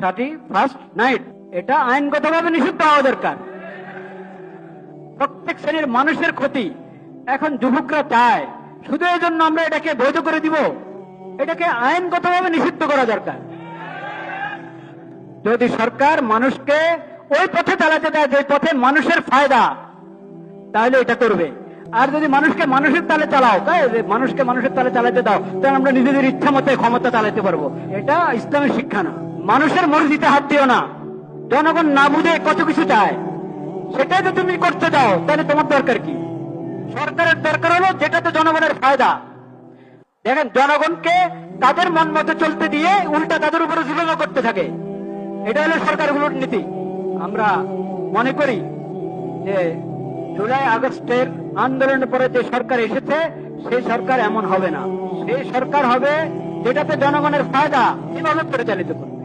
31st night, এটা আইনগতভাবে নিষিদ্ধ হওয়া দরকার। প্রত্যেক শ্রেণীর মানুষের ক্ষতি এখন যুবকরা চায়, শুধু এই জন্য আমরা এটাকে বৈধ করে দিব? এটাকে আইনগতভাবে নিষিদ্ধ করা দরকার। যদি সরকার মানুষকে ওই পথে চালাতে দেয় যে পথে মানুষের ফায়দা, তাহলে এটা করবে। আর যদি মানুষকে মানুষের তালে চালাও, তাই মানুষকে মানুষের তালে চালাতে দাও, তাহলে আমরা নিজেদের ইচ্ছা মতো ক্ষমতা চালাতে পারবো। এটা ইসলামের শিক্ষা না। মানুষের মর্জিতে হাত দিও না। জনগণ না বুঝে কত কিছু চায়, সেটাই তো তুমি করতে দাও, তাহলে তোমার দরকার কি? সরকারের দরকার হলো যেটাতে জনগণের ফায়দা। দেখেন, জনগণকে তাদের মন মতো চলতে দিয়ে উল্টা তাদের উপরে জুলুম করতে থাকে। এটা হলো সরকারগুলোর নীতি। আমরা মনে করি যে জুলাই আগস্টের আন্দোলনের পরে যে সরকার এসেছে, সেই সরকার এমন হবে না। সেই সরকার হবে যেটাতে জনগণের ফায়দা এভাবে পরিচালিত করবে।